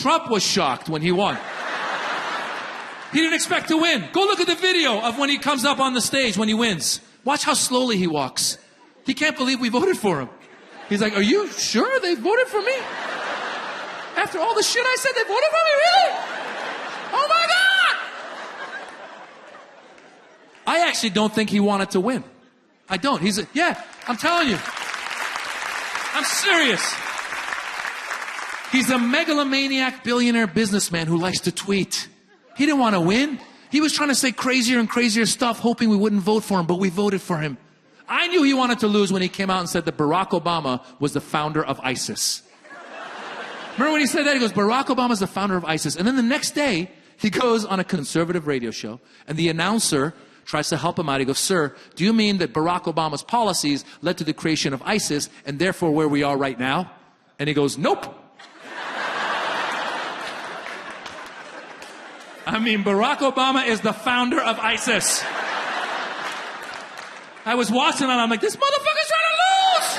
Trump was shocked when he won. He didn't expect to win. Go look at the video of when he comes up on the stage when he wins. Watch how slowly he walks. He can't believe we voted for him. He's like, are you sure they voted for me? After all the shit I said, they voted for me? Really? Oh my God! I actually don't think he wanted to win. I don't. Yeah, I'm telling you. I'm serious. He's a megalomaniac billionaire businessman who likes to tweet. He didn't want to win. He was trying to say crazier and crazier stuff, hoping we wouldn't vote for him, but we voted for him. I knew he wanted to lose when he came out and said that Barack Obama was the founder of ISIS. Remember when he said that? He goes, Barack Obama's the founder of ISIS. And then the next day, he goes on a conservative radio show, and the announcer tries to help him out. He goes, sir, do you mean that Barack Obama's policies led to the creation of ISIS, and therefore where we are right now? And he goes, nope. I mean, Barack Obama is the founder of ISIS. I was watching and I'm like, this motherfucker's trying to lose!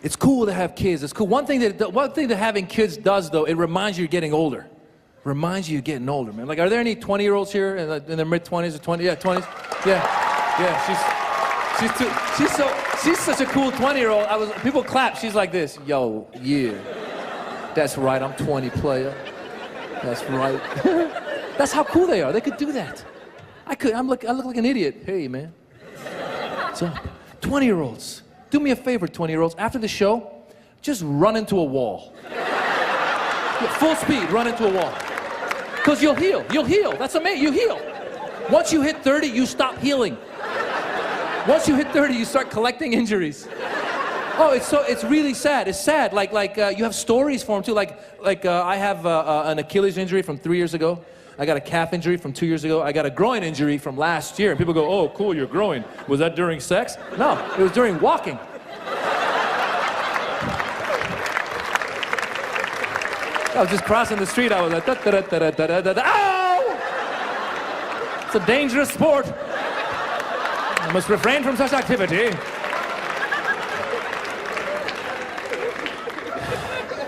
It's cool to have kids. It's cool. One thing that having kids does, though, it reminds you you're getting older. Reminds you you're getting older, man. Like, are there any 20-year-olds here in their mid-20s or 20? Yeah, 20s? Yeah. She's such a cool 20-year-old. People clap. She's like this. Yo, yeah. That's right. I'm 20, player. That's right. That's how cool they are. They could do that. I look like an idiot. Hey, man. What's up? 20-year-olds. Do me a favor, 20-year-olds. After the show, just run into a wall. Full speed, run into a wall. Because you'll heal. You'll heal. That's amazing. You heal. Once you hit 30, you stop healing. Once you hit 30, you start collecting injuries. Oh, it's really sad. It's sad. Like you have stories for them too. I have an Achilles injury from 3 years ago. I got a calf injury from 2 years ago. I got a groin injury from last year. And people go, oh, cool, you're growing. Was that during sex? No, it was during walking. I was just crossing the street. I was like, da-da-da-da-da-da-da-da. Ow! It's a dangerous sport. I must refrain from such activity.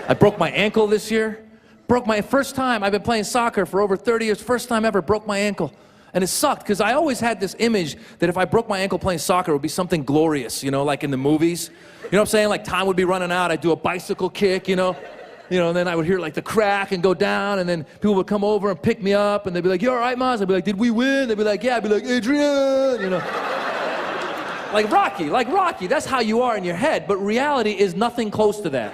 I broke my ankle this year. Broke my first time. I've been playing soccer for over 30 years. First time ever broke my ankle. And it sucked because I always had this image that if I broke my ankle playing soccer, it would be something glorious, you know, like in the movies. You know what I'm saying? Like time would be running out. I'd do a bicycle kick, you know, and then I would hear like the crack and go down, and then people would come over and pick me up, and they'd be like, you all right, Maz? I'd be like, did we win? They'd be like, yeah. I'd be like, Adrian, you know. Like Rocky. That's how you are in your head, but reality is nothing close to that.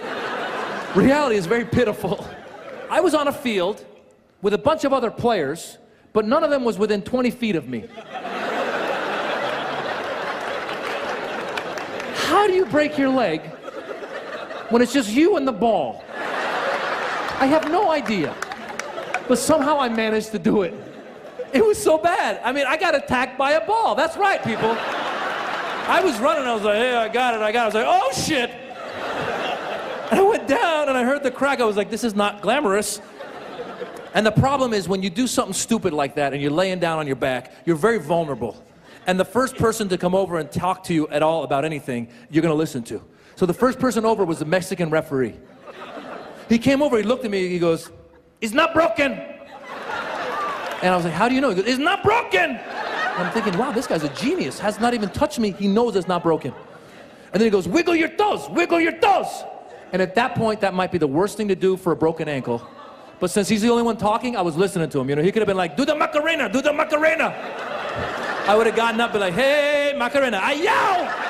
Reality is very pitiful. I was on a field with a bunch of other players, but none of them was within 20 feet of me. How do you break your leg when it's just you and the ball? I have no idea. But somehow I managed to do it. It was so bad. I mean, I got attacked by a ball. That's right, people. I was running, I was like, hey, I got it. I was like, oh, shit. And I went down and I heard the crack. I was like, this is not glamorous. And the problem is when you do something stupid like that and you're laying down on your back, you're very vulnerable. And the first person to come over and talk to you at all about anything, you're going to listen to. So the first person over was the Mexican referee. He came over, he looked at me, he goes, it's not broken. And I was like, how do you know? He goes, it's not broken. And I'm thinking, wow, this guy's a genius. Has not even touched me. He knows it's not broken. And then he goes, wiggle your toes, wiggle your toes. And at that point, that might be the worst thing to do for a broken ankle. But since he's the only one talking, I was listening to him. You know, he could have been like, do the Macarena, do the Macarena. I would have gotten up and been like, hey, Macarena, ayaw!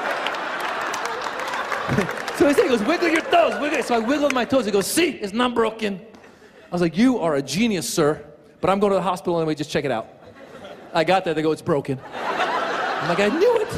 So he goes, wiggle your toes, wiggle. So I wiggled my toes. He goes, see, it's not broken. I was like, you are a genius, sir. But I'm going to the hospital anyway, just check it out. I got there, they go, it's broken. I'm like, I knew